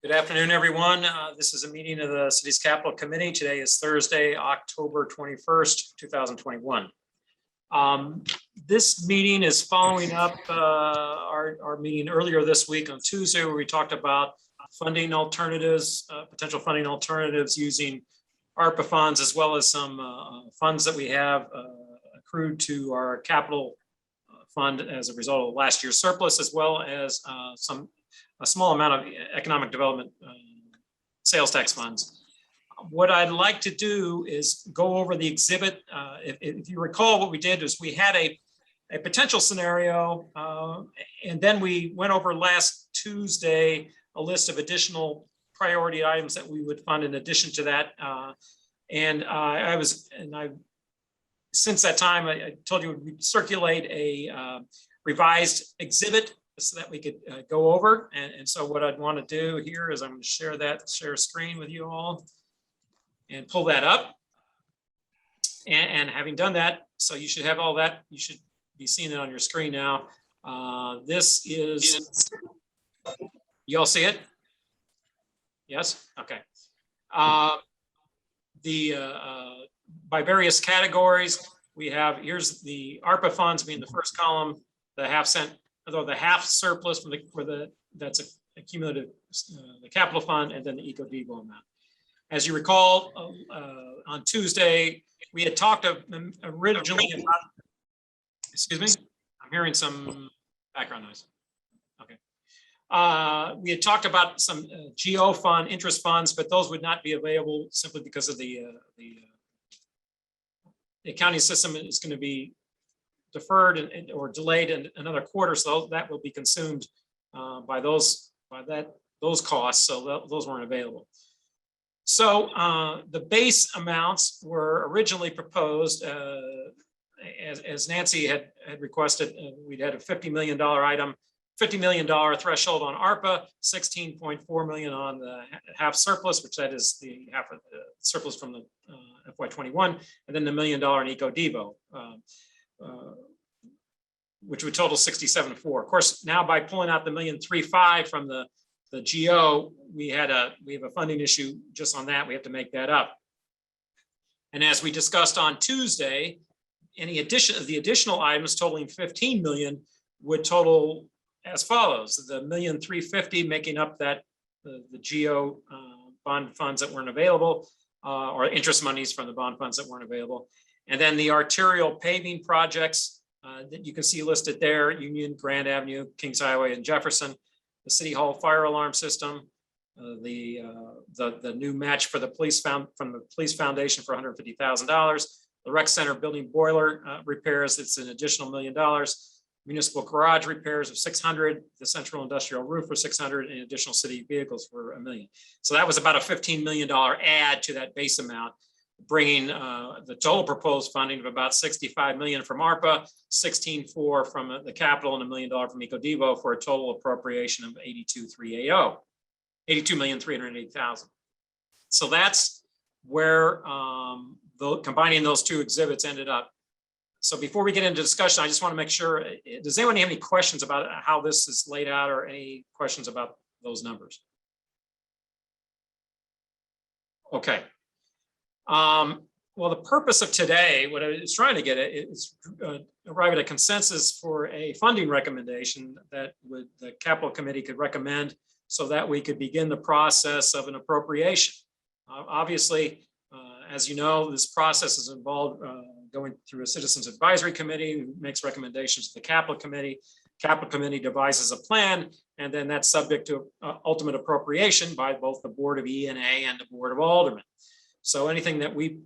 Good afternoon, everyone. This is a meeting of the city's capital committee. Today is Thursday, October 21st, 2021. This meeting is following up our meeting earlier this week on Tuesday, where we talked about funding alternatives, potential funding alternatives using ARPA funds, as well as some funds that we have accrued to our capital fund as a result of last year's surplus, as well as a small amount of economic development sales tax funds. What I'd like to do is go over the exhibit. If you recall, what we did is we had a potential scenario, and then we went over last Tuesday a list of additional priority items that we would fund in addition to that. Since that time, I told you we'd circulate a revised exhibit so that we could go over. And so what I'd want to do here is I'm going to share a screen with you all and pull that up. And having done that, so you should have all that. You should be seeing it on your screen now. This is, you all see it? Yes? Okay. By various categories, we have, here's the ARPA funds being the first column, the half surplus that's a cumulative, the capital fund, and then the eco-devo amount. As you recall, on Tuesday, we had talked originally about, excuse me, I'm hearing some background noise. Okay. We had talked about some GO fund, interest funds, but those would not be available simply because of the accounting system is going to be deferred or delayed in another quarter, so that will be consumed by those costs. So those weren't available. So the base amounts were originally proposed as Nancy had requested. We'd had a $50 million item, $50 million threshold on ARPA, 16.4 million on the half surplus, which that is the half of the surplus from the FY21, and then the $1 million in eco-devo. Which would total 67.4. Of course, now by pulling out the 1,350,000 from the GO, we have a funding issue just on that. We have to make that up. And as we discussed on Tuesday, any additional items totaling 15 million would total as follows: the 1,350,000 making up that the GO bond funds that weren't available, or interest monies from the bond funds that weren't available, and then the arterial paving projects that you can see listed there: Union, Grand Avenue, Kings Highway, and Jefferson. The City Hall fire alarm system, the new match for the police from the Police Foundation for $150,000. The Rec Center building boiler repairs, it's an additional $1 million. Municipal garage repairs of 600. The central industrial roof for 600, and additional city vehicles for $1 million. So that was about a $15 million add to that base amount, bringing the total proposed funding of about 65 million from ARPA, 16.4 from the capital, and $1 million from eco-devo, for a total appropriation of 82,380,000. So that's where combining those two exhibits ended up. So before we get into discussion, I just want to make sure, does anyone have any questions about how this is laid out, or any questions about those numbers? Okay. Well, the purpose of today, what I was trying to get at, is arrive at a consensus for a funding recommendation that the capital committee could recommend, so that we could begin the process of an appropriation. Obviously, as you know, this process is involved going through a citizens advisory committee who makes recommendations to the capital committee. Capital committee devises a plan, and then that's subject to ultimate appropriation by both the Board of E&A and the Board of Aldermen. So anything that we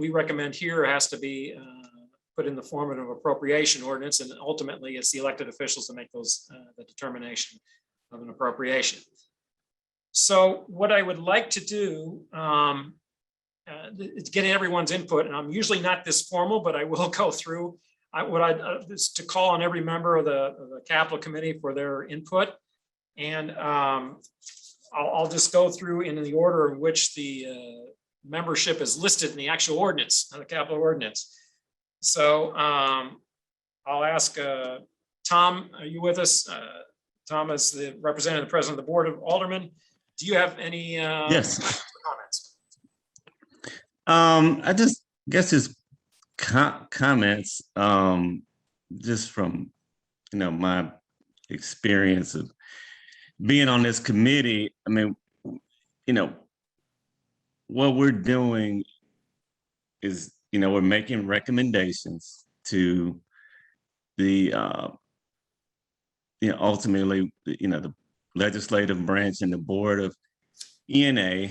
recommend here has to be put in the form of an appropriation ordinance, and ultimately it's the elected officials to make those the determination of an appropriation. So what I would like to do is get everyone's input, and I'm usually not this formal, but I will go through is to call on every member of the capital committee for their input, and I'll just go through in the order in which the membership is listed in the actual ordinance, the capital ordinance. So I'll ask Tom, are you with us? Thomas, the representative, the president of the board of aldermen, do you have any Yes. comments? I just guess his comments, just from my experience of being on this committee. I mean, what we're doing is, we're making recommendations to the, ultimately, the legislative branch and the board of ENA,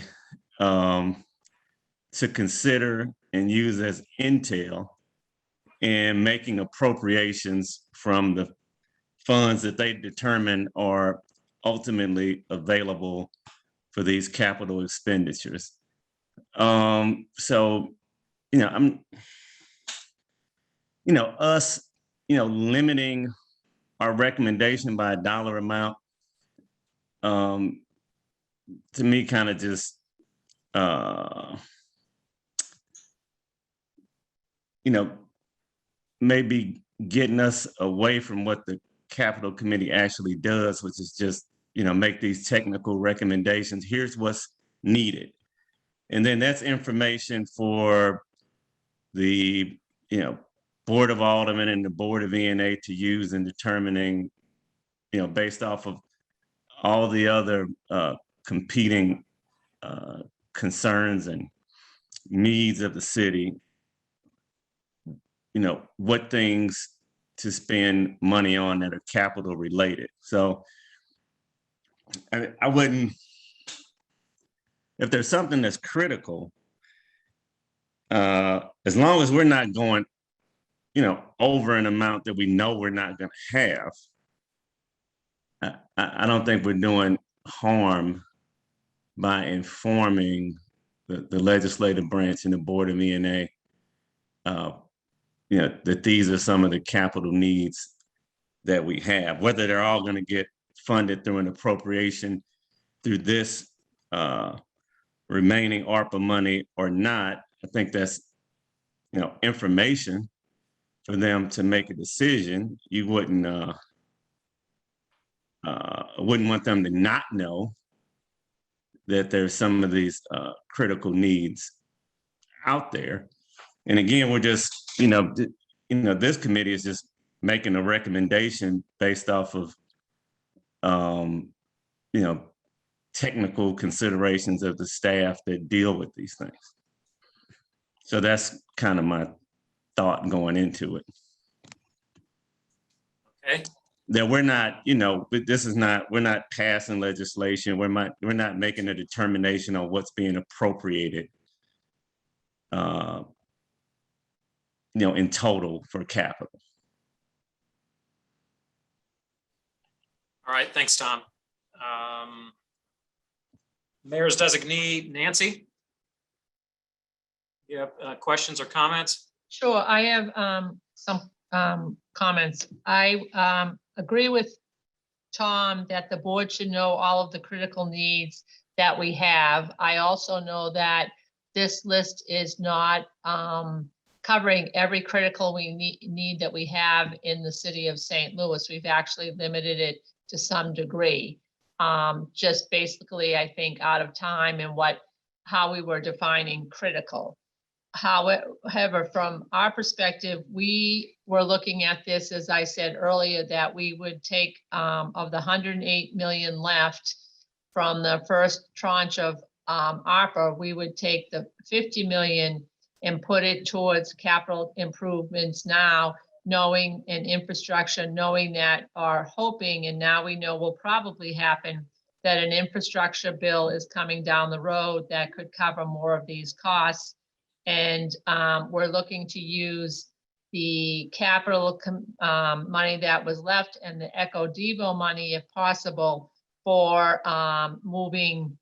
to consider and use as intel in making appropriations from the funds that they determine are ultimately available for these capital expenditures. So, I'm, us, limiting our recommendation by a dollar amount, to me, kind of just, maybe getting us away from what the Capital Committee actually does, which is just, make these technical recommendations. Here's what's needed. And then that's information for the, Board of Aldermen and the Board of ENA to use in determining, based off of all the other competing concerns and needs of the city, what things to spend money on that are capital related. So I wouldn't, if there's something that's critical, as long as we're not going, over an amount that we know we're not going to have, I don't think we're doing harm by informing the legislative branch and the board of ENA, that these are some of the capital needs that we have, whether they're all going to get funded through an appropriation through this remaining ARPA money or not. I think that's, information for them to make a decision. You wouldn't want them to not know that there's some of these critical needs out there. And again, we're just, this committee is just making a recommendation based off of, technical considerations of the staff that deal with these things. So that's kind of my thought going into it. Okay. That we're not, we're not passing legislation. We're not making a determination on what's being appropriated, in total for capital. All right, thanks, Tom. Mayor's designee, Nancy. You have questions or comments? Sure, I have some comments. I agree with Tom that the board should know all of the critical needs that we have. I also know that this list is not covering every critical need that we have in the city of St. Louis. We've actually limited it to some degree. Just basically, I think, out of time and how we were defining critical. However, from our perspective, we were looking at this, as I said earlier, that we would take of the 108 million left from the first tranche of ARPA, we would take the 50 million and put it towards capital improvements now, knowing and infrastructure, knowing that, or hoping, and now we know will probably happen, that an infrastructure bill is coming down the road that could cover more of these costs. And we're looking to use the capital money that was left and the Echo Devo money, if possible, for moving.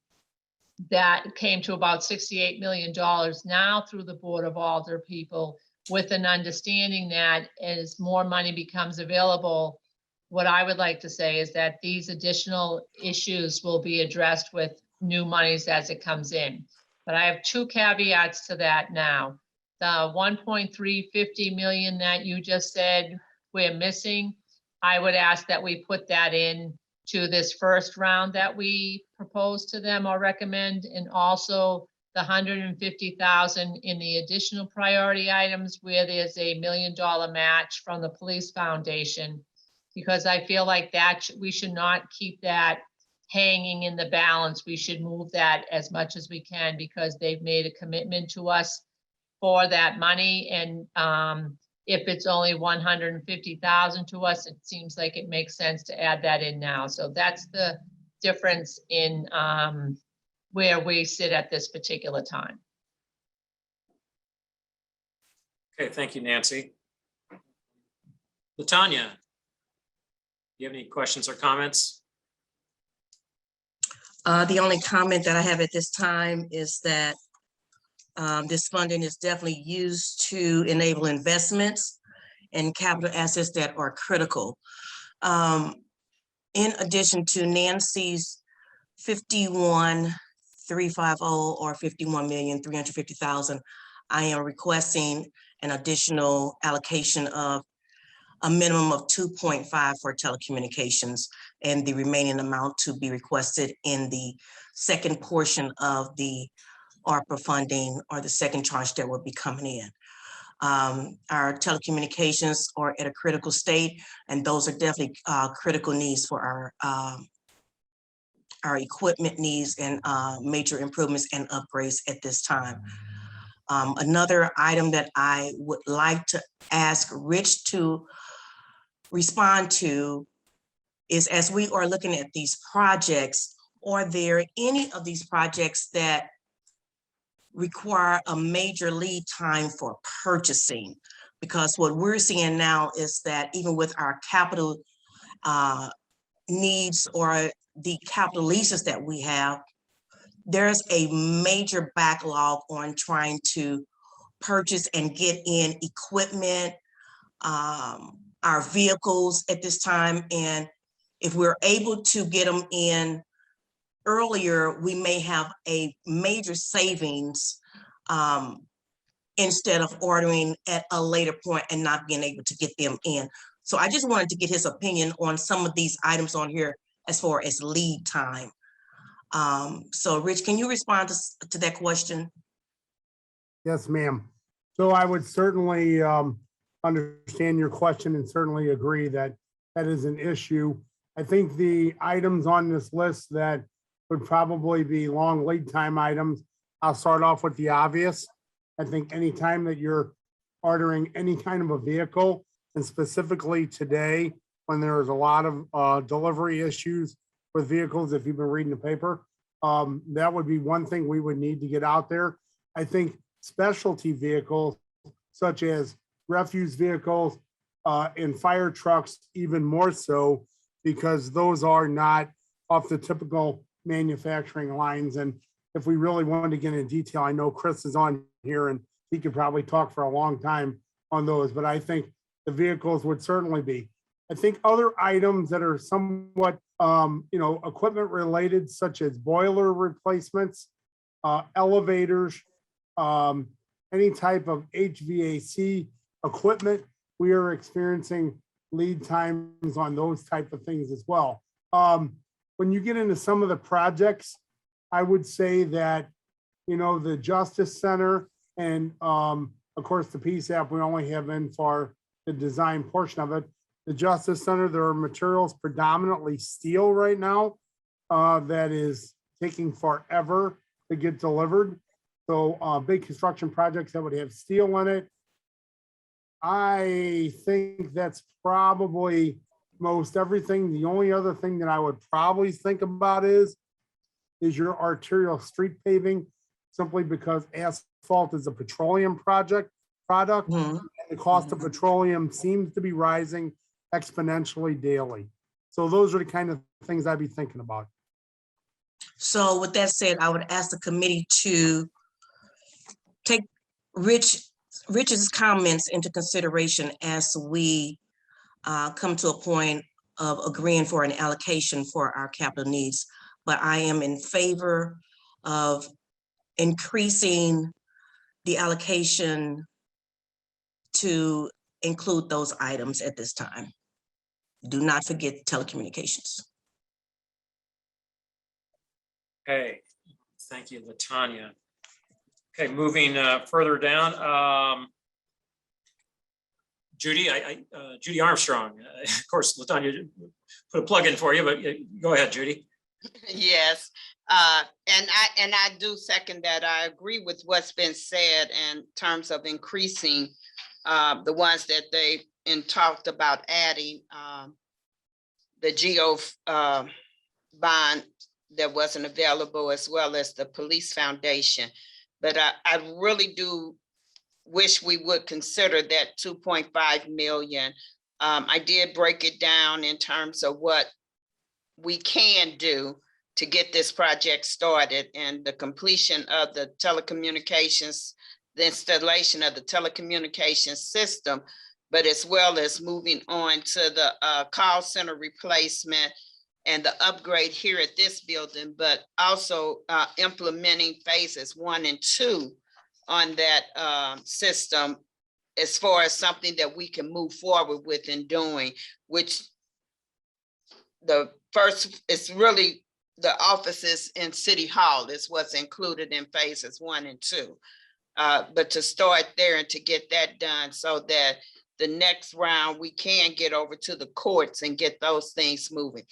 That came to about $68 million now through the Board of Alder people, with an understanding that as more money becomes available, what I would like to say is that these additional issues will be addressed with new monies as it comes in. But I have two caveats to that now. The 1.350 million that you just said we're missing, I would ask that we put that in to this first round that we propose to them or recommend, and also the 150,000 in the additional priority items where there's a $1 million match from the police foundation. Because I feel like that we should not keep that hanging in the balance. We should move that as much as we can because they've made a commitment to us for that money. And if it's only 150,000 to us, it seems like it makes sense to add that in now. So that's the difference in where we sit at this particular time. Okay, thank you, Nancy. LaTanya, do you have any questions or comments? The only comment that I have at this time is that this funding is definitely used to enable investments and capital assets that are critical. In addition to Nancy's 51,350 or 51,350,000, I am requesting an additional allocation of a minimum of 2.5 for telecommunications, and the remaining amount to be requested in the second portion of the ARPA funding, or the second tranche that will be coming in. Our telecommunications are at a critical state, and those are definitely critical needs for our equipment needs and major improvements and upgrades at this time. Another item that I would like to ask Rich to respond to is, as we are looking at these projects, are there any of these projects that require a major lead time for purchasing? Because what we're seeing now is that even with our capital needs or the capital leases that we have, there's a major backlog on trying to purchase and get in equipment, our vehicles at this time. And if we're able to get them in earlier, we may have a major savings instead of ordering at a later point and not being able to get them in. So I just wanted to get his opinion on some of these items on here as far as lead time. So Rich, can you respond to that question? Yes, ma'am. So I would certainly understand your question and certainly agree that that is an issue. I think the items on this list that would probably be long lead time items, I'll start off with the obvious. I think anytime that you're ordering any kind of a vehicle, and specifically today, when there is a lot of delivery issues with vehicles, if you've been reading the paper, that would be one thing we would need to get out there. I think specialty vehicles, such as refuse vehicles and fire trucks, even more so, because those are not off the typical manufacturing lines. And if we really wanted to get into detail, I know Chris is on here and he could probably talk for a long time on those, but I think the vehicles would certainly be. I think other items that are somewhat, equipment related, such as boiler replacements, elevators, any type of HVAC equipment, we are experiencing lead times on those type of things as well. When you get into some of the projects, I would say that, the Justice Center and of course the Psap, we only have in for the design portion of it. The Justice Center, there are materials, predominantly steel right now, that is taking forever to get delivered. So big construction projects that would have steel in it, I think that's probably most everything. The only other thing that I would probably think about is your arterial street paving, simply because asphalt is a petroleum product. Mhm. The cost of petroleum seems to be rising exponentially daily. So those are the kind of things I'd be thinking about. So with that said, I would ask the committee to take Rich's comments into consideration as we come to a point of agreeing for an allocation for our capital needs. But I am in favor of increasing the allocation to include those items at this time. Do not forget telecommunications. Okay, thank you, Latanya. Okay, moving further down. Judy, Judy Armstrong. Of course, Latanya put a plug in for you, but go ahead, Judy. Yes, and I do second that. I agree with what's been said in terms of increasing the ones that they talked about adding the GEO bond that wasn't available, as well as the police foundation. But I really do wish we would consider that 2.5 million. I did break it down in terms of what we can do to get this project started, and the completion of the telecommunications, the installation of the telecommunications system, but as well as moving on to the call center replacement and the upgrade here at this building, but also implementing phases 1 and 2 on that system, as far as something that we can move forward with in doing, which the first is really the offices in City Hall is what's included in phases 1 and 2. But to start there and to get that done so that the next round we can get over to the courts and get those things moving.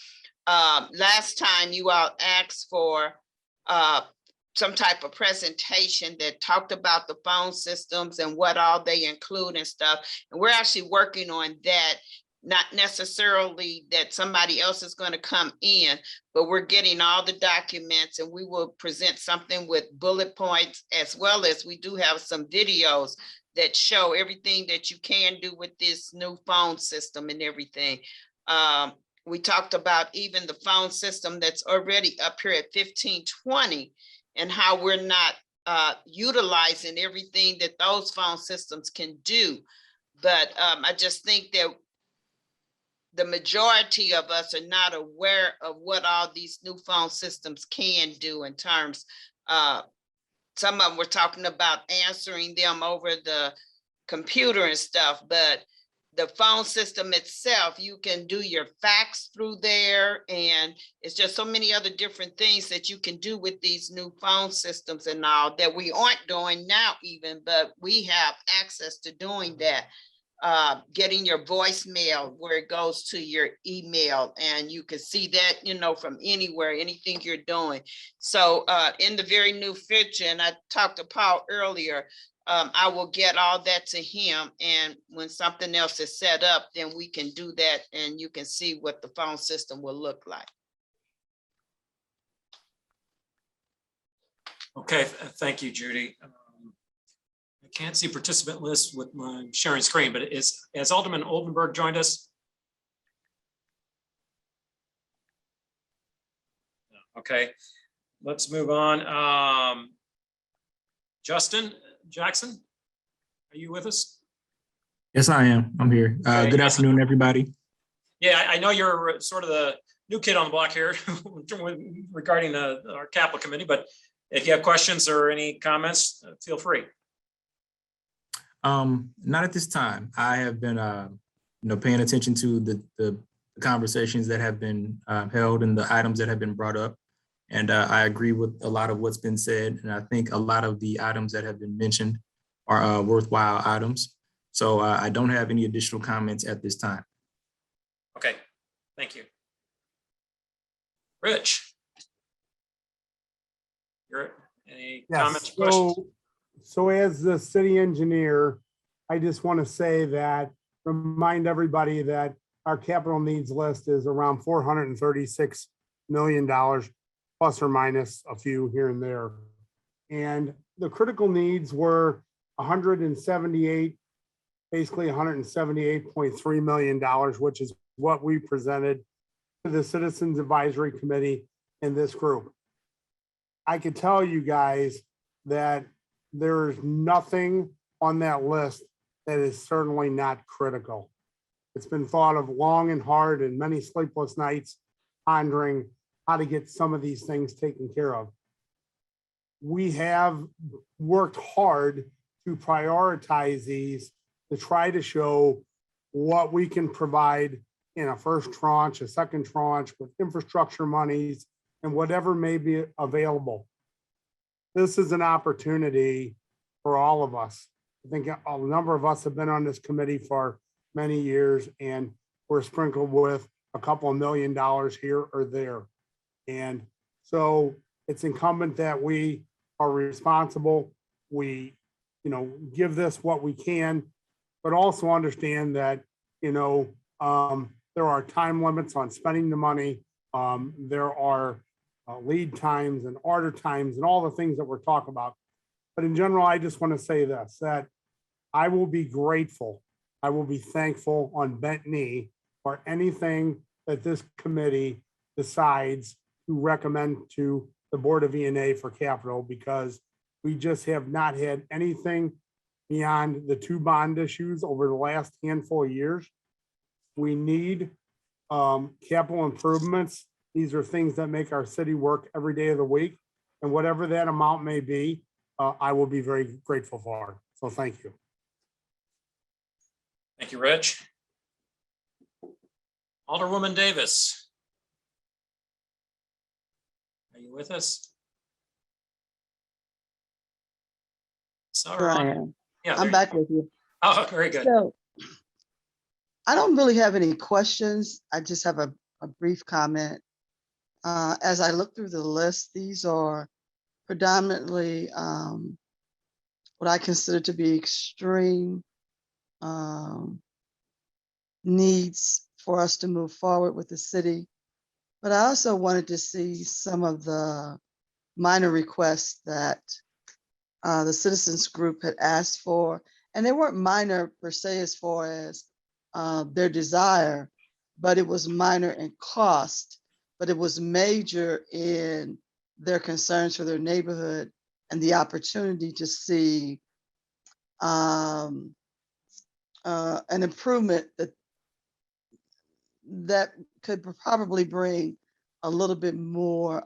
Last time you all asked for some type of presentation that talked about the phone systems and what all they include and stuff. And we're actually working on that. Not necessarily that somebody else is going to come in, but we're getting all the documents, and we will present something with bullet points, as well as we do have some videos that show everything that you can do with this new phone system and everything. We talked about even the phone system that's already up here at 1520 and how we're not utilizing everything that those phone systems can do. But I just think that the majority of us are not aware of what all these new phone systems can do in terms, some of them were talking about answering them over the computer and stuff, but the phone system itself, you can do your fax through there, and it's just so many other different things that you can do with these new phone systems and all that we aren't doing now even, but we have access to doing that. Getting your voicemail where it goes to your email, and you can see that, you know, from anywhere, anything you're doing. So in the very new future, and I talked to Paul earlier, I will get all that to him, and when something else is set up, then we can do that, and you can see what the phone system will look like. Okay, thank you, Judy. I can't see participant list with my sharing screen, but has Alderman Oldenburg joined us? Okay, let's move on. Justin Jackson, are you with us? Yes, I am. I'm here. Okay. Good afternoon, everybody. Yeah, I know you're sort of the new kid on the block here regarding our capital committee, but if you have questions or any comments, feel free. Not at this time. I have been, paying attention to the conversations that have been held and the items that have been brought up. And I agree with a lot of what's been said. And I think a lot of the items that have been mentioned are worthwhile items. So I don't have any additional comments at this time. Okay, thank you. Rich. Any comments, questions? So as the city engineer, I just want to say that, remind everybody that our capital needs list is around $436 million, plus or minus a few here and there. And the critical needs were 178, basically $178.3 million, which is what we presented to the Citizens Advisory Committee in this group. I can tell you guys that there's nothing on that list that is certainly not critical. It's been thought of long and hard and many sleepless nights pondering how to get some of these things taken care of. We have worked hard to prioritize these to try to show what we can provide in a first tranche, a second tranche with infrastructure monies and whatever may be available. This is an opportunity for all of us. I think a number of us have been on this committee for many years, and we're sprinkled with a couple of $1 million here or there. And so it's incumbent that we are responsible. We, give this what we can, but also understand that, there are time limits on spending the money. There are lead times and order times and all the things that we're talking about. But in general, I just want to say this, that I will be grateful. I will be thankful on bent knee for anything that this committee decides to recommend to the Board of E&A for capital, because we just have not had anything beyond the 2 bond issues over the last handful of years. We need capital improvements. These are things that make our city work every day of the week. And whatever that amount may be, I will be very grateful for. So thank you. Thank you, Rich. Alderwoman Davis. Are you with us? Sure I Sorry. am. Yeah, I'm back with you. Oh, very good. So I don't really have any questions. I just have a brief comment. As I look through the list, these are predominantly what I consider to be extreme needs for us to move forward with the city. But I also wanted to see some of the minor requests that the citizens group had asked for. And they weren't minor per se as far as their desire, but it was minor in cost, but it was major in their concerns for their neighborhood and the opportunity to see an improvement that could probably bring a little bit more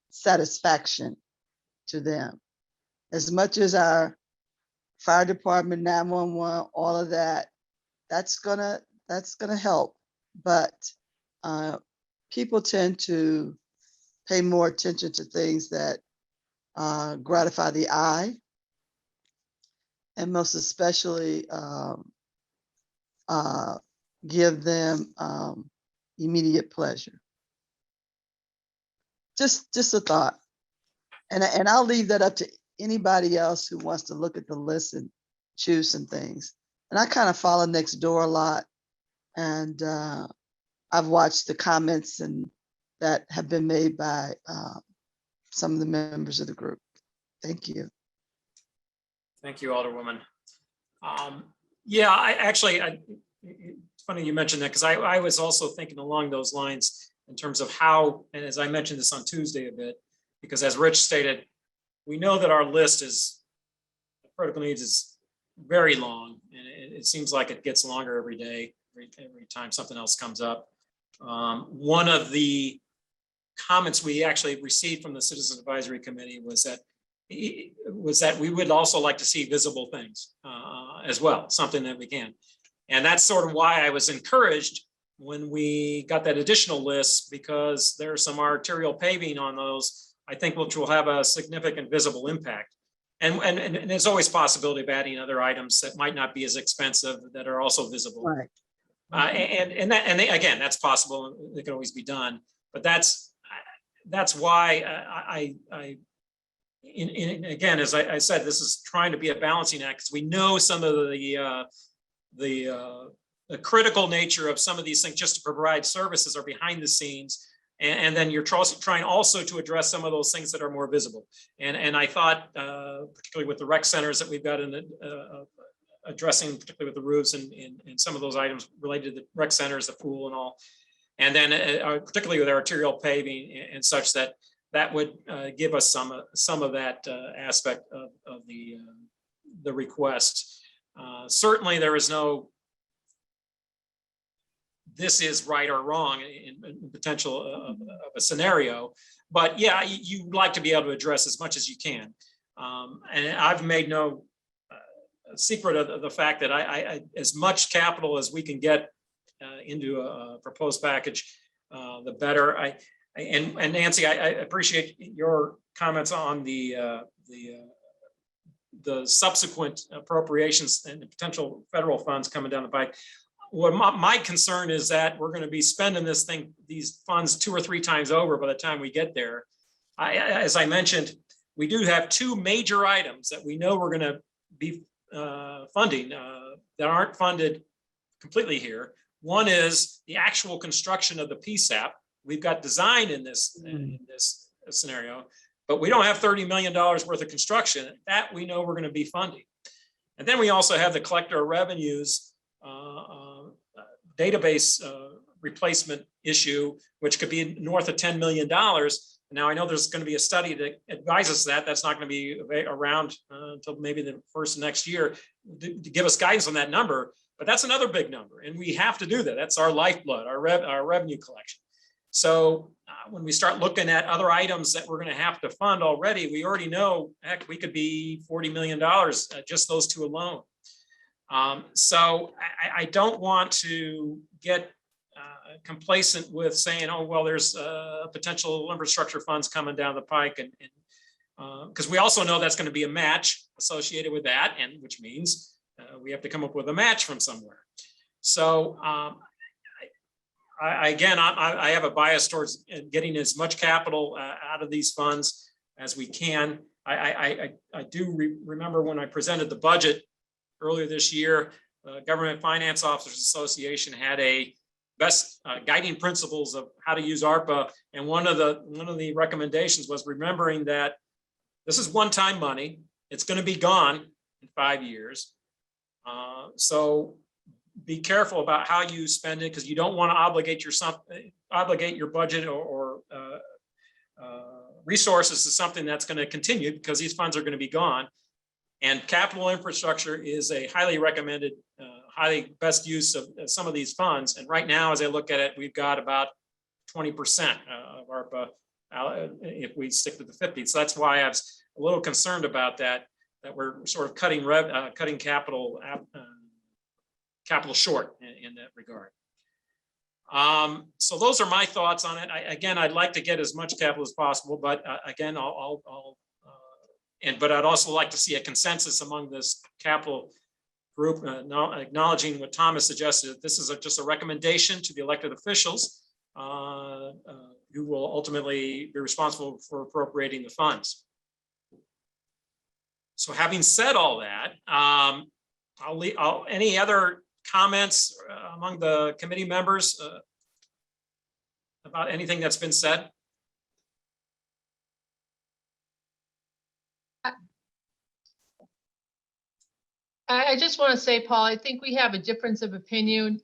satisfaction to them. As much as our fire department, 911, all of that, that's gonna help. But people tend to pay more attention to things that gratify the eye, and most especially give them immediate pleasure. Just a thought. And I'll leave that up to anybody else who wants to look at the list and choose some things. And I kind of follow next door a lot. And I've watched the comments that have been made by some of the members of the group. Thank you. Thank you, Alderwoman. Yeah, it's funny you mentioned that, because I was also thinking along those lines in terms of how, and as I mentioned this on Tuesday a bit, because as Rich stated, we know that our list is, critical needs is very long, and it seems like it gets longer every day, every time something else comes up. One of the comments we actually received from the Citizens Advisory Committee was that we would also like to see visible things as well, something that we can. And that's sort of why I was encouraged when we got that additional list, because there's some arterial paving on those, I think, which will have a significant visible impact. And there's always possibility of adding other items that might not be as expensive that are also visible. Right. Again, that's possible. It can always be done. But that's why again, as I said, this is trying to be a balancing act, because we know some of the critical nature of some of these things just to provide services are behind the scenes. And then you're trying also to address some of those things that are more visible. And I thought, particularly with the rec centers that we've got in the, addressing, particularly with the roofs and some of those items related to the rec centers, the pool and all. And then particularly with arterial paving and such, that would give us some of that aspect of the request. Certainly there is no, this is right or wrong in potential of a scenario, but yeah, you'd like to be able to address as much as you can. And I've made no secret of the fact that I as much capital as we can get into a proposed package, the better. And Nancy, I appreciate your comments on the subsequent appropriations and the potential federal funds coming down the pike. What my concern is that we're going to be spending these funds 2 or 3 times over by the time we get there. As I mentioned, we do have 2 major items that we know we're going to be funding that aren't funded completely here. One is the actual construction of the Psap. We've got design in this scenario, but we don't have $30 million worth of construction that we know we're going to be funding. And then we also have the collector of revenues database replacement issue, which could be north of $10 million. Now, I know there's going to be a study that advises that that's not going to be around until maybe the first of next year to give us guidance on that number. But that's another big number, and we have to do that. That's our lifeblood, our revenue collection. So when we start looking at other items that we're going to have to fund already, we already know, heck, we could be $40 million, just those 2 alone. So I don't want to get complacent with saying, oh, well, there's potential infrastructure funds coming down the pike. And because we also know that's going to be a match associated with that, and which means we have to come up with a match from somewhere. So I have a bias towards getting as much capital out of these funds as we can. I do remember when I presented the budget earlier this year, Government Finance Officers Association had a best guiding principles of how to use ARPA, and one of the recommendations was remembering that this is one-time money. It's going to be gone in 5 years. So be careful about how you spend it, because you don't want to obligate your budget or resources to something that's going to continue, because these funds are going to be gone. And capital infrastructure is a highly recommended, highly best use of some of these funds. And right now, as I look at it, we've got about 20% of ARPA if we stick to the 50. So that's why I was a little concerned about that we're sort of cutting capital short in that regard. So those are my thoughts on it. I'd like to get as much capital as possible, but again, but I'd also like to see a consensus among this capital group, acknowledging what Thomas suggested, that this is just a recommendation to the elected officials who will ultimately be responsible for appropriating the funds. So having said all that, any other comments among the committee members about anything that's been said? I just want to say, Paul, I think we have a difference of opinion.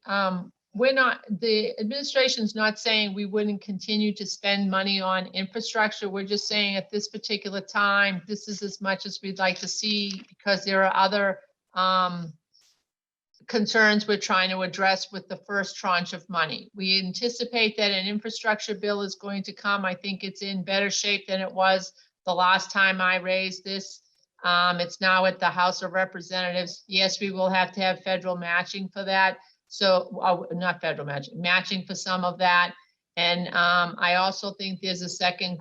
The administration's not saying we wouldn't continue to spend money on infrastructure. We're just saying at this particular time, this is as much as we'd like to see, because there are other concerns we're trying to address with the first tranche of money. We anticipate that an infrastructure bill is going to come. I think it's in better shape than it was the last time I raised this. It's now at the House of Representatives. Yes, we will have to have federal matching for that. So not federal matching for some of that. And I also think there's a second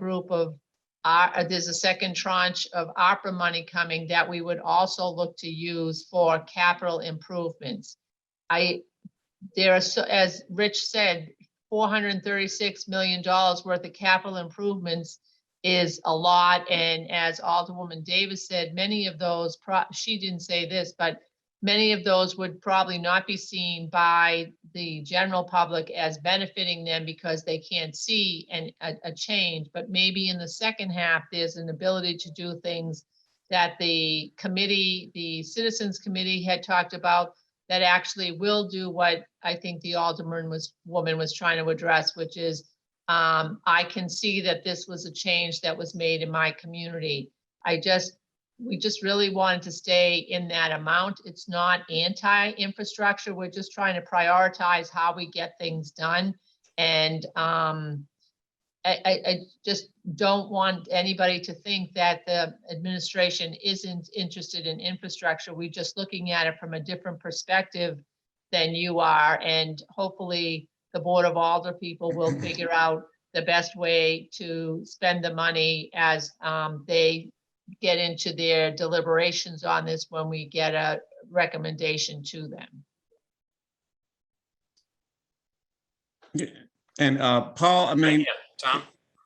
tranche of ARPA money coming that we would also look to use for capital improvements. There are, as Rich said, $436 million worth of capital improvements is a lot. And as Alderwoman Davis said, many of those, she didn't say this, but many of those would probably not be seen by the general public as benefiting them because they can't see a change. But maybe in the second half, there's an ability to do things that the committee, the Citizens Committee had talked about, that actually will do what I think the woman was trying to address, which is I can see that this was a change that was made in my community. We just really wanted to stay in that amount. It's not anti-infrastructure. We're just trying to prioritize how we get things done. And I just don't want anybody to think that the administration isn't interested in infrastructure. We're just looking at it from a different perspective than you are. And hopefully the Board of Alder people will figure out the best way to spend the money as they get into their deliberations on this when we get a recommendation to them. Yeah. And Paul, I mean, Tom?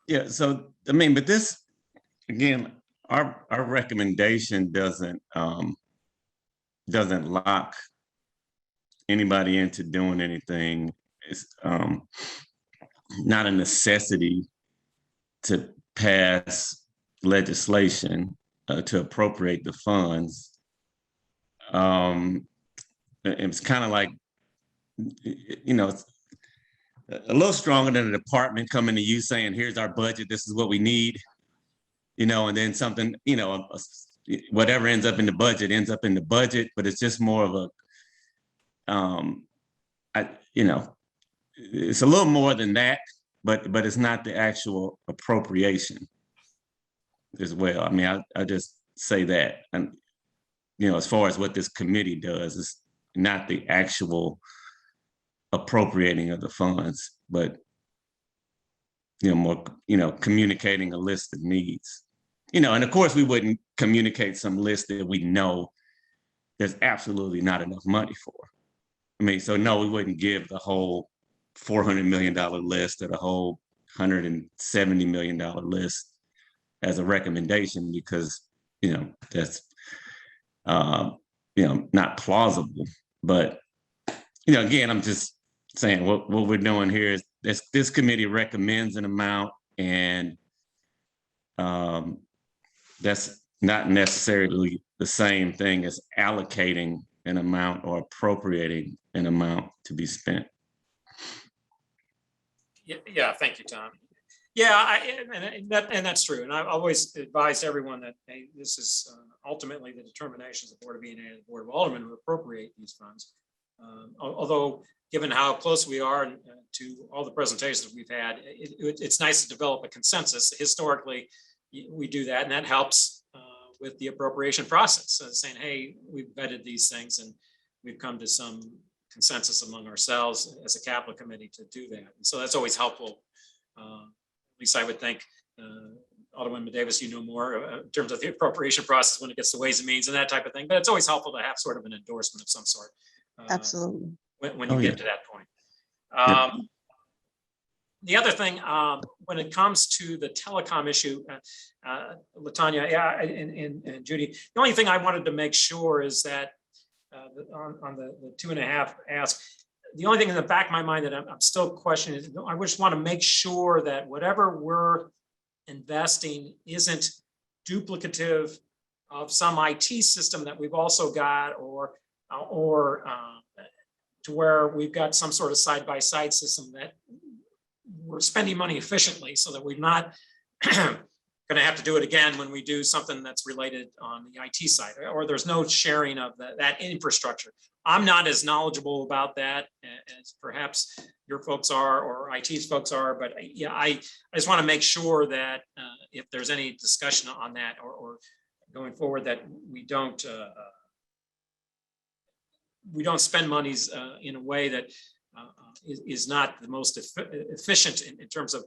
yeah, so I mean, but this, again, our recommendation doesn't lock anybody into doing anything. It's not a necessity to pass legislation to appropriate the funds. It's kind of like, you know, it's a little stronger than a department coming to you saying, here's our budget, this is what we need, you know, and then something, you know, whatever ends up in the budget ends up in the budget, but it's just more of a, you know, it's a little more than that, but it's not the actual appropriation as well. I mean, I just say that, and, you know, as far as what this committee does, it's not the actual appropriating of the funds, but, you know, more, you know, communicating a list of needs, you know, and of course we wouldn't communicate some list that we know there's absolutely not enough money for. I mean, so no, we wouldn't give the whole $400 million list or the whole $170 million list as a recommendation, because, you know, that's, you know, not plausible. But, you know, again, I'm just saying what we're doing here is this committee recommends an amount, and that's not necessarily the same thing as allocating an amount or appropriating an amount to be spent. Yeah, thank you, Tom. Yeah, and that's true. And I've always advised everyone that, hey, this is ultimately the determination of the Board of B&A and the Board of Aldermen to appropriate these funds. Although, given how close we are to all the presentations we've had, it's nice to develop a consensus. Historically, we do that, and that helps with the appropriation process. So saying, hey, we've vetted these things and we've come to some consensus among ourselves as a capital committee to do that. And so that's always helpful. At least I would think, Alderman Davis, you know more in terms of the appropriation process when it gets to Ways and Means and that type of thing. But it's always helpful to have sort of an endorsement of some sort. Absolutely. When you get to that point. The other thing, when it comes to the telecom issue, Latanya, yeah, and Judy, the only thing I wanted to make sure is that on the 2.5 ask, the only thing in the back of my mind that I'm still questioning is I just want to make sure that whatever we're investing isn't duplicative of some IT system that we've also got, or to where we've got some sort of side-by-side system that we're spending money efficiently, so that we're not going to have to do it again when we do something that's related on the IT side, or there's no sharing of that infrastructure. I'm not as knowledgeable about that as perhaps your folks are or IT's folks are, but yeah, I just want to make sure that if there's any discussion on that or going forward, that we don't spend monies in a way that is not the most efficient in terms of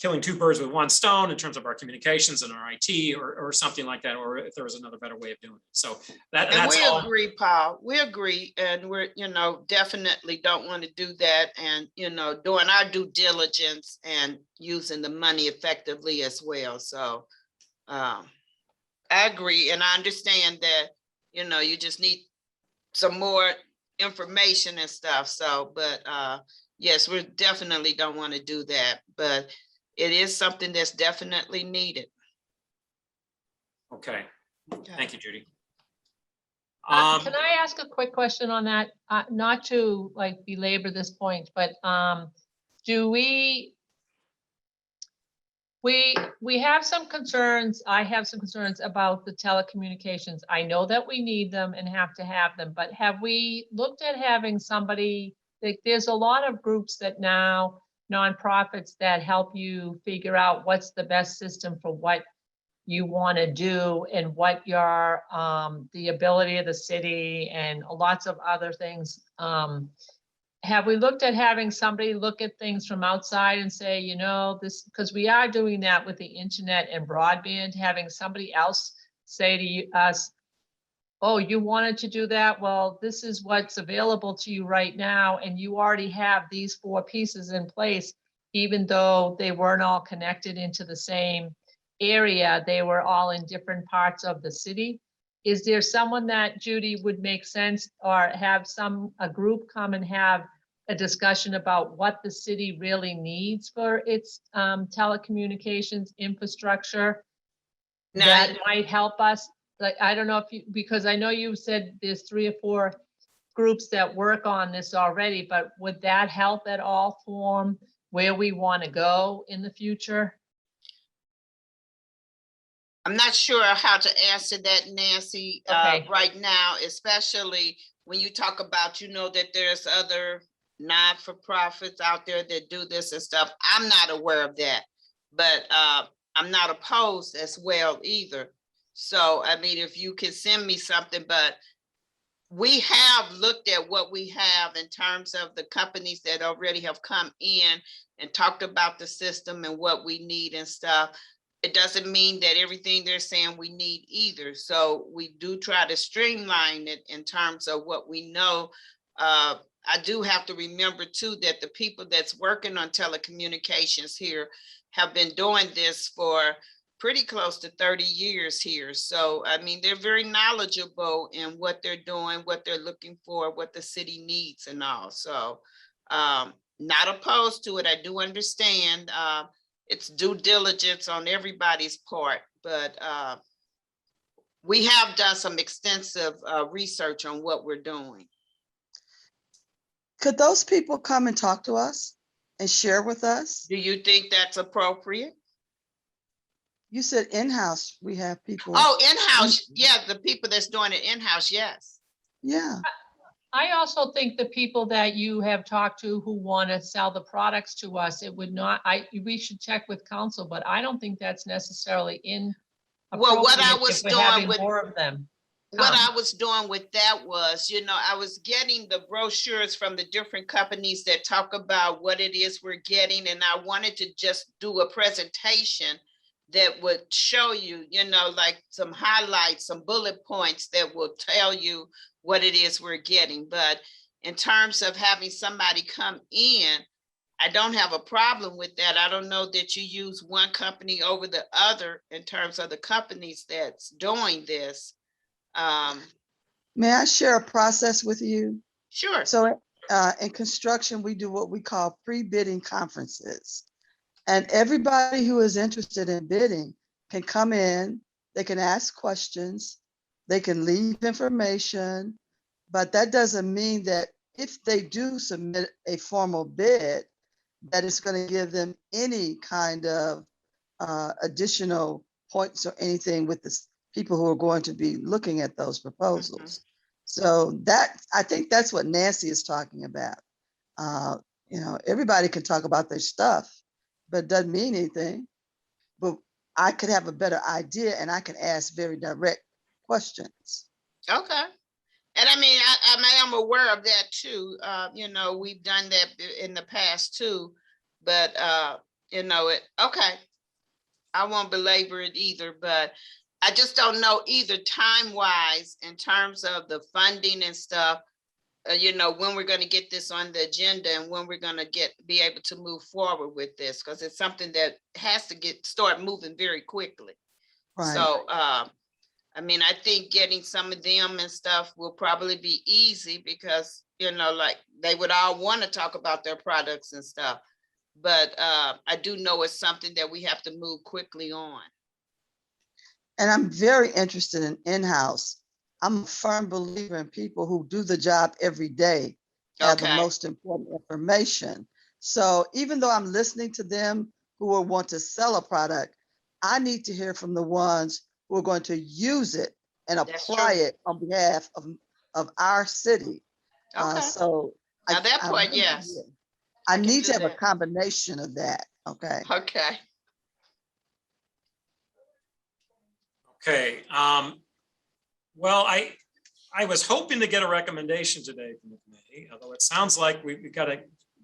killing two birds with one stone in terms of our communications and our IT or something like that, or if there was another better way of doing it. So that's all. We agree, Paul. We agree, and we're, definitely don't want to do that, and, doing our due diligence and using the money effectively as well. So I agree, and I understand that, you just need some more information and stuff. So, but yes, we definitely don't want to do that, but it is something that's definitely needed. Okay. Thank you, Judy. Can I ask a quick question on that? Not to belabor this point, but do we have some concerns. I have some concerns about the telecommunications. I know that we need them and have to have them, but have we looked at having somebody, there's a lot of groups that now, nonprofits that help you figure out what's the best system for what you want to do and what your the ability of the city and lots of other things. have we looked at having somebody look at things from outside and say, you know, this, because we are doing that with the internet and broadband, having somebody else say to us, oh, you wanted to do that? Well, this is what's available to you right now, and you already have these 4 pieces in place, even though they weren't all connected into the same area, they were all in different parts of the city. Is there someone that, Judy, would make sense, or have a group come and have a discussion about what the city really needs for its telecommunications infrastructure? Now, That might help us. Like, I don't know if you, because I know you said there's 3 or 4 groups that work on this already, but would that help at all form where we want to go in the future? I'm not sure how to answer that, Nancy, Okay. right now, especially when you talk about, you know, that there's other not-for-profits out there that do this and stuff. I'm not aware of that, but I'm not opposed as well either. So, I mean, if you can send me something, but we have looked at what we have in terms of the companies that already have come in and talked about the system and what we need and stuff. It doesn't mean that everything they're saying we need either. So we do try to streamline it in terms of what we know. I do have to remember too, that the people that's working on telecommunications here have been doing this for pretty close to 30 years here. So, I mean, they're very knowledgeable in what they're doing, what they're looking for, what the city needs and all. So, not opposed to it. I do understand. It's due diligence on everybody's part, but we have done some extensive research on what we're doing. Could those people come and talk to us and share with us? Do you think that's appropriate? You said in-house, we have people. Oh, in-house, yeah, the people that's doing it in-house, yes. Yeah, I also think the people that you have talked to who want to sell the products to us, it would not, we should check with council, but I don't think that's necessarily Well, what I appropriate was if we're doing having with more of them. what I was doing with that was, you know, I was getting the brochures from the different companies that talk about what it is we're getting. And I wanted to just do a presentation that would show you, you know, like some highlights, some bullet points that will tell you what it is we're getting. But in terms of having somebody come in, I don't have a problem with that. I don't know that you use one company over the other in terms of the companies that's doing this. may I share a process with you? Sure. So in construction, we do what we call pre-bidding conferences. And everybody who is interested in bidding can come in, they can ask questions, they can leave information, but that doesn't mean that if they do submit a formal bid, that it's going to give them any kind of additional points or anything with the people who are going to be looking at those proposals. So that, I think that's what Nancy is talking about. You know, everybody can talk about their stuff, but it doesn't mean anything. But I could have a better idea and I can ask very direct questions. Okay. And I mean, I am aware of that too. You know, we've done that in the past too, but you know, okay. I won't belabor it either, but I just don't know either time-wise in terms of the funding and stuff, you know, when we're going to get this on the agenda and when we're going to be able to move forward with this, because it's something that has to start moving very quickly. Right. So, I mean, I think getting some of them and stuff will probably be easy because, you know, like they would all want to talk about their products and stuff. But I do know it's something that we have to move quickly on. And I'm very interested in in-house. I'm a firm believer in people who do the job every day, have the most important information. So even though I'm listening to them who will want to sell a product, I need to hear from the ones who are going to use it and apply it on behalf of our city. So now that point, yes. I need to have a combination of that. Okay. Okay. Okay. Well, I I was hoping to get a recommendation today from the committee, although it sounds like we've got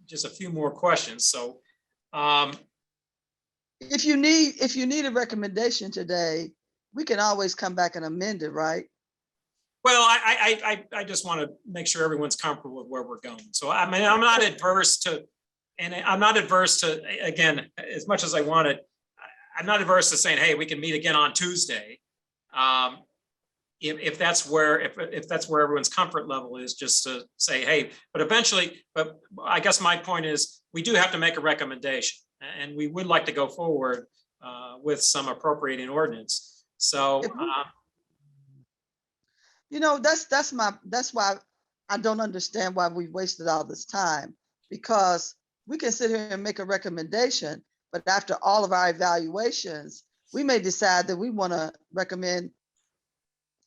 just a few more questions. So If you need a recommendation today, we can always come back and amend it, right? well, I just want to make sure everyone's comfortable with where we're going. So I mean, I'm not adverse to, again, as much as I want it, I'm not adverse to saying, hey, we can meet again on Tuesday. If that's where everyone's comfort level is, just to say, hey, but I guess my point is, we do have to make a recommendation, and we would like to go forward with some appropriating ordinance. So, that's why I don't understand why we wasted all this time, because we can sit here and make a recommendation, but after all of our evaluations, we may decide that we want to recommend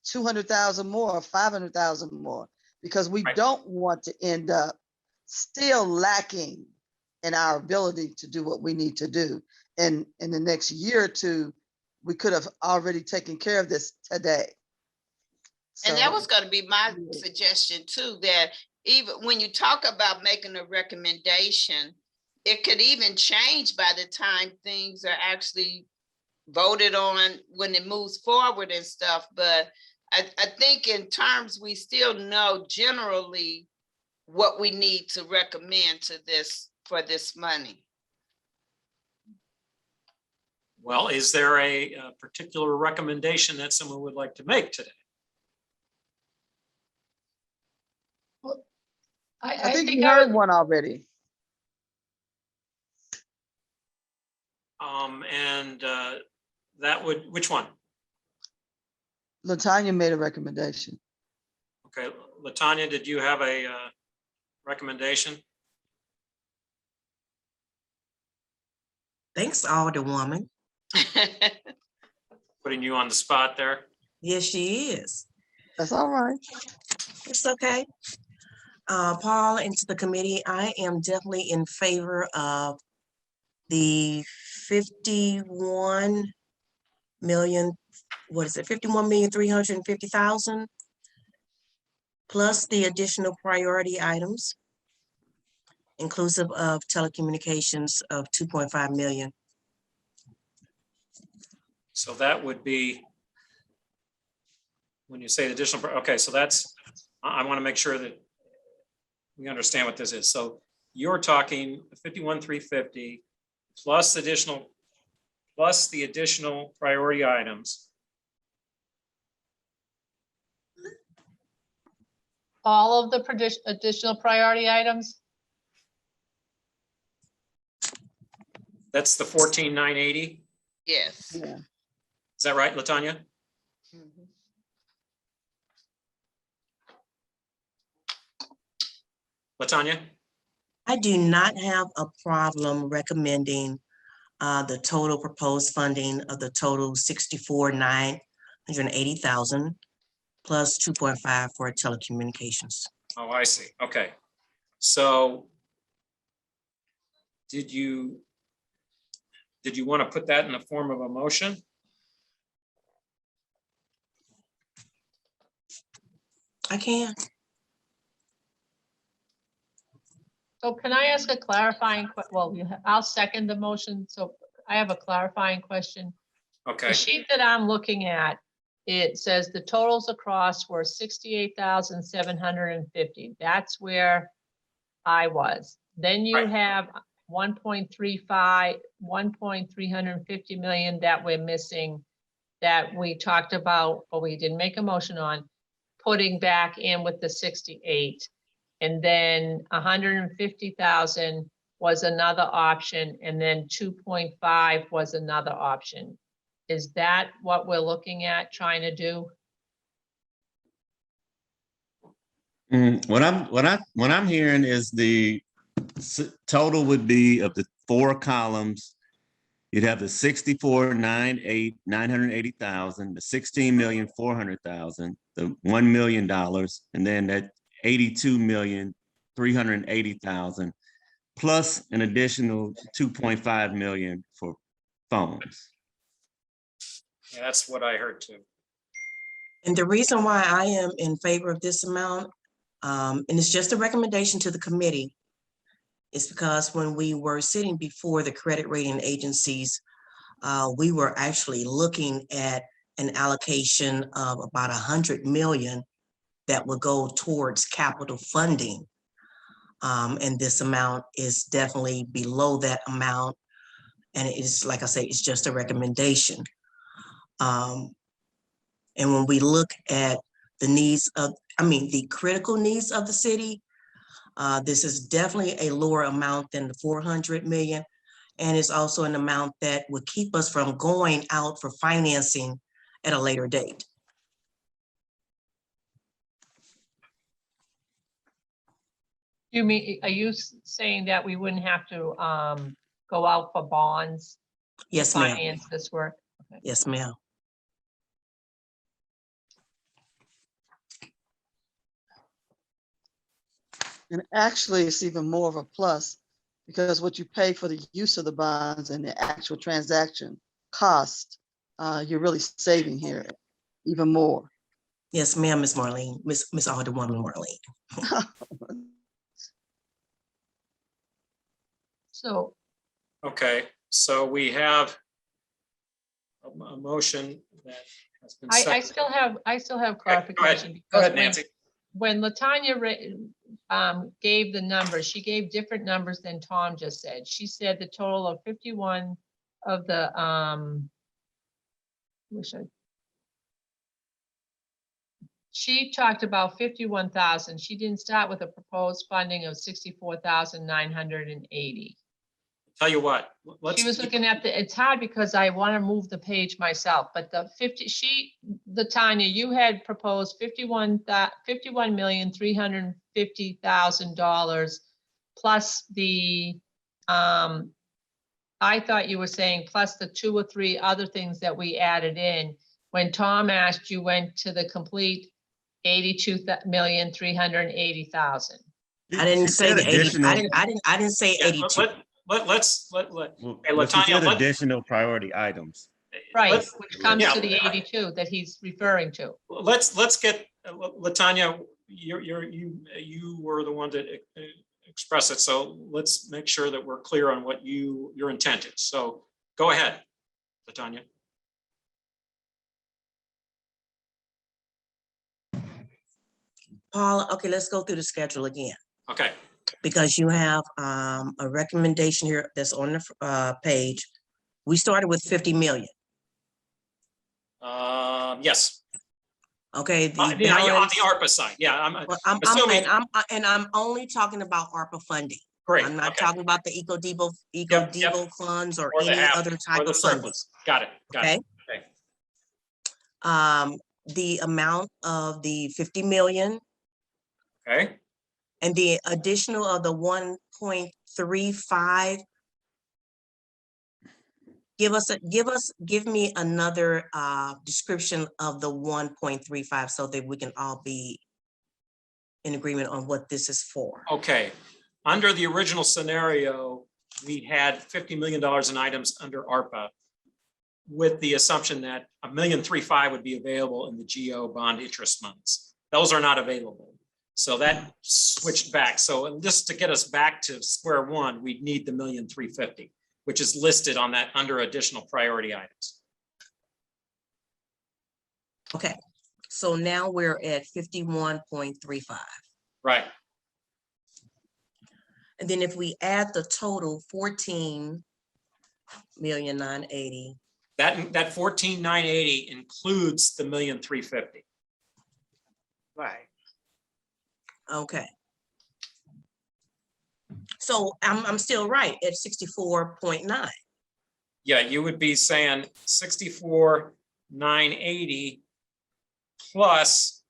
200,000 more, 500,000 more, because we Right. don't want to end up still lacking in our ability to do what we need to do. And in the next year or two, we could have already taken care of this today. And that So- was gonna be my suggestion too, that even when you talk about making a recommendation, it could even change by the time things are actually voted on when it moves forward and stuff. But I think in terms, we still know generally what we need to recommend to this, for this money. well, is there a particular recommendation that someone would like to make today? I think you I heard would- one already. And that would, which one? LaTanya made a recommendation. Okay, LaTanya, did you have a recommendation? Thanks, Alderwoman. Putting you on the spot there. Yes, she is. That's all right. It's okay. Paul, and to the committee, I am definitely in favor of the 51 million, what is it, 51,350,000 plus the additional priority items, inclusive of telecommunications of 2.5 million. So that would be, when you say additional, okay, so that's, I want to make sure that we understand what this is. So you're talking 51,350 plus the additional priority items. All of the additional priority items? That's the 14,980. Yes. Yeah. Is that right, LaTanya? Mhm. LaTanya? I do not have a problem recommending the total proposed funding of the total 64,980,000 plus 2.5 for telecommunications. Oh, I see. Okay. So did you want to put that in the form of a motion? I can. So can I ask a clarifying, I'll second the motion. So I have a clarifying question. Okay, The sheet that I'm looking at, it says the totals across were 68,750. That's where I was. Then you Right. have 1.350 million that we're missing, that we talked about, but we didn't make a motion on, putting back in with the 68. And then 150,000 was another option, and then 2.5 was another option. Is that what we're looking at trying to do? What I'm hearing is the total would be of the 4 columns. You'd have the 980,000, the 16,400,000, the $1 million, and then that 82,380,000, plus an additional 2.5 million for phones. yeah, that's what I heard too. And the reason why I am in favor of this amount, and it's just a recommendation to the committee, is because when we were sitting before the credit rating agencies, we were actually looking at an allocation of about 100 million that would go towards capital funding. And this amount is definitely below that amount. And it is, like I say, it's just a recommendation. And when we look at the needs of, the critical needs of the city, this is definitely a lower amount than the 400 million. And it's also an amount that would keep us from going out for financing at a later date. You mean, are you saying that we wouldn't have to go out for bonds to Yes, ma'am. finance this work? Okay. Yes, ma'am. And actually, it's even more of a plus because what you pay for the use of the bonds and the actual transaction cost, you're really saving here even more. Yes, ma'am, Miss Marlene, Miss Alderwoman Marlene. So Okay, so we have a motion that has been I seconded. still have Okay, go ahead. clarification. Go because ahead, Nancy. When LaTanya gave the numbers, she gave different numbers than Tom just said. She said the total of 51 of the, she talked about 51,000. She didn't start with a proposed funding of 64,980. Tell you what, let's. She was looking at it's hard because I want to move the page myself, but Tanya, you had proposed $51,350,000 plus the, I thought you were saying plus the 2 or 3 other things that we added in. When Tom asked, you went to the complete 82,380,000. I didn't say the 80. additional- I didn't say Yeah, 82. Let's Well, hey, well, she Latanya, said additional priority items. Right, let's- which comes yeah. to the 82 that he's referring to. let's get, Latanya, you were the one to express it, so let's make sure that we're clear on what your intent is. So go ahead, Latanya. Paula, okay, let's go through the schedule again. Okay, Because you have a recommendation here that's on the page. We started with 50 million. yes. Okay, the On the balance. ARPA side, yeah, I'm Well, assuming, I'm only talking about ARPA funding. great, I'm not okay. talking about the eco Yep. devo funds or Or the any half, other or type the of funding. surplus. Got it, got it. Okay. The amount of the 50 million Okay, and the additional of the 1.35. Give me another description of the 1.35 so that we can all be in agreement on what this is for. okay. Under the original scenario, we had $50 million in items under ARPA with the assumption that $1.35 million would be available in the GO bond interest months. Those are not available. So that switched back. So just to get us back to square one, we'd need the $1.35 million, which is listed on that under additional priority items. Okay, so now we're at 51.35. Right. And then if we add the total 14,980,000. That 14,980 includes the $1.35 million. Right. Okay. So I'm still right at 64.9. Yeah, you would be saying 64,980 plus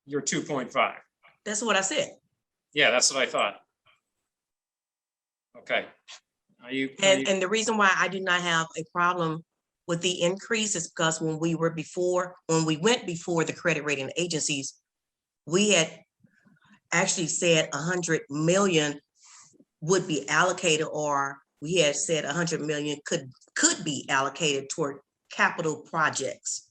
your 2.5. That's what I said. Yeah, that's what I thought. Okay. And the reason why I do not have a problem with the increase is because when we went before the credit rating agencies, we had actually said 100 million would be allocated, or we had said 100 million could be allocated toward capital projects.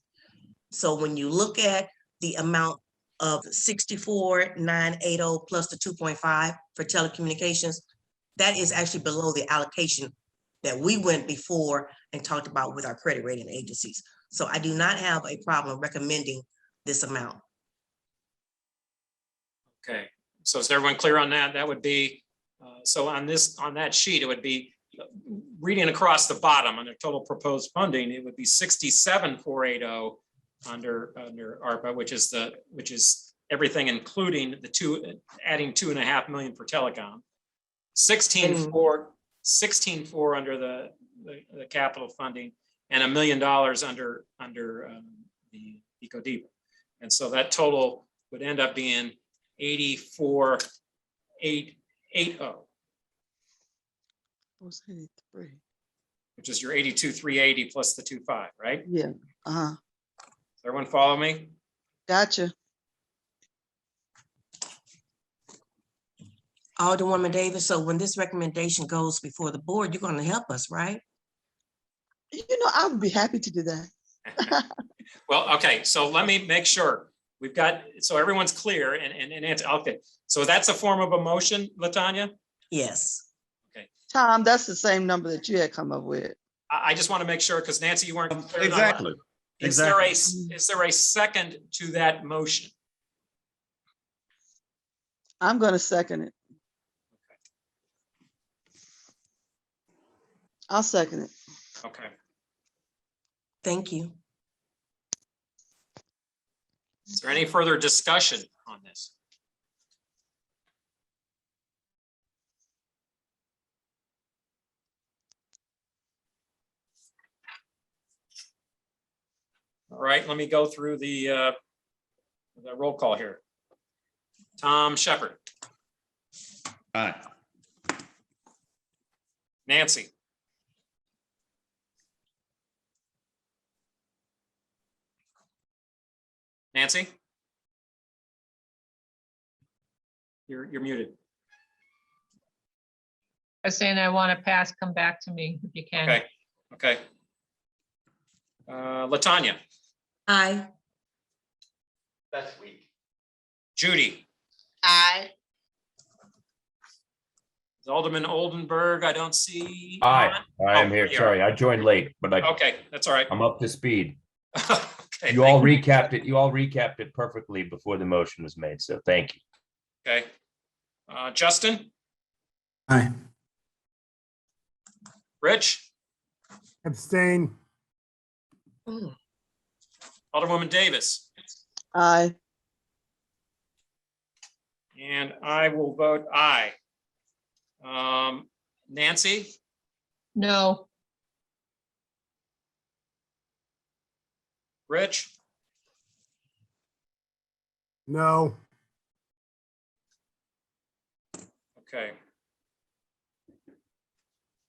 So when you look at the amount of 64,980 plus the 2.5 for telecommunications, that is actually below the allocation that we went before and talked about with our credit rating agencies. So I do not have a problem recommending this amount. Okay, so is everyone clear on that? That would be, so on that sheet, it would be reading across the bottom under total proposed funding, it would be 67,480 under ARPA, which is everything including adding 2.5 million for telecom. 16,4 under the capital funding, and $1 million under the EcoDeep. And so that total would end up being 84,880, Was 83. which is your 82,380 plus the 2.5, right? Yeah, Does everyone follow me? gotcha. Alderwoman Davis, so when this recommendation goes before the board, you're going to help us, right? I would be happy to do that. Well, okay, so let me make sure we've got, so everyone's clear and answer, okay. So that's a form of a motion, Latanya? Yes. Tom, that's the same number that you had come up with. I just want to make sure, because Nancy, you weren't. clear on- Exactly. Is there a second to that motion? I'm going to second it. I'll second it. Okay. Thank you. Is there any further discussion on this? All right, let me go through the roll call here. Tom Shepherd, Aye. Nancy, Nancy? You're muted. I was saying I want to pass, come back to me if you can. Okay, okay. Latanya, Aye. that's weak. Judy, Aye. Alderman Oldenburg, I don't see. Aye, I am Oh, here. you are. Sorry, I joined late, but Okay, that's all right. I'm up to speed. Okay, You all recapped it. You all recapped it perfectly before the motion was made. So thank you. Okay. Justin, Aye. Rich, Abstain. Alderwoman Davis, Aye. and I will vote aye. Nancy, No, Rich, No. okay.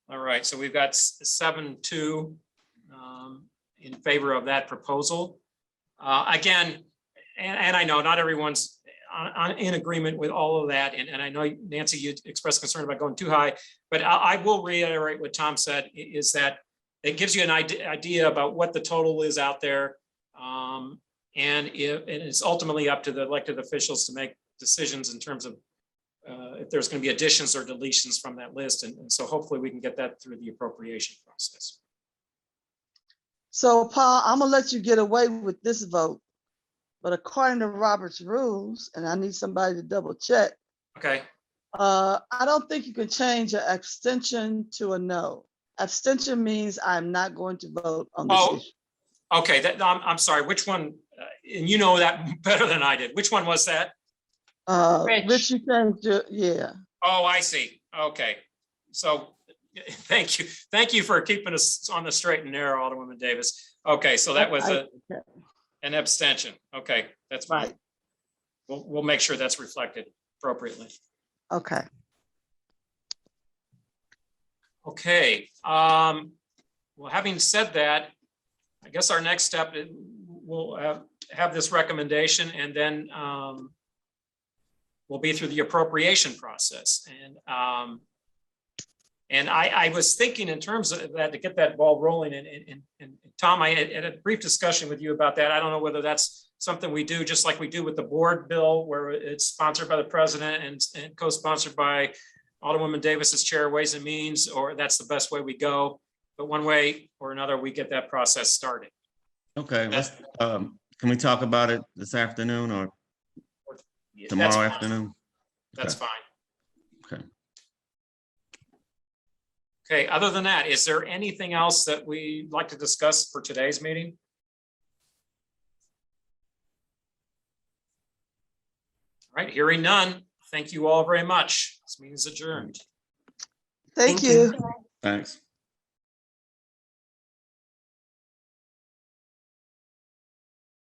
All right, so we've got 7-2 in favor of that proposal. Again, and I know not everyone's in agreement with all of that, and I know, Nancy, you expressed concern about going too high, but I will reiterate what Tom said, is that it gives you an idea about what the total is out there. And it's ultimately up to the elected officials to make decisions in terms of if there's going to be additions or deletions from that list. And so hopefully we can get that through the appropriation process. So Paul, I'm gonna let you get away with this vote. But according to Robert's rules, and I need somebody to double check, Okay, I don't think you can change an abstention to a no. Abstention means I'm not going to vote on this Oh. issue. okay, I'm sorry, which one, and you know that better than I did. Which one was that? Rich. Rich, you changed your, yeah. Oh, I see. Okay. So thank you. Thank you for keeping us on the straight and narrow, Alderwoman Davis. Okay, so that was Okay. an abstention. Okay, that's fine. Right. We'll make sure that's reflected appropriately. Okay. Okay. Well, having said that, I guess our next step, we'll have this recommendation, and then we'll be through the appropriation process. And I was thinking in terms of that, to get that ball rolling, and Tom, I had a brief discussion with you about that. I don't know whether that's something we do, just like we do with the board bill, where it's sponsored by the president and co-sponsored by Alderwoman Davis as chair of Ways and Means, or that's the best way we go. But one way or another, we get that process started. Okay, let's, can we talk about it this afternoon or That's tomorrow fine. afternoon? That's Okay. fine. Okay. Okay, other than that, is there anything else that we'd like to discuss for today's meeting? All right, hearing none. Thank you all very much. This meeting is adjourned. Thank Thank you. you. Thanks.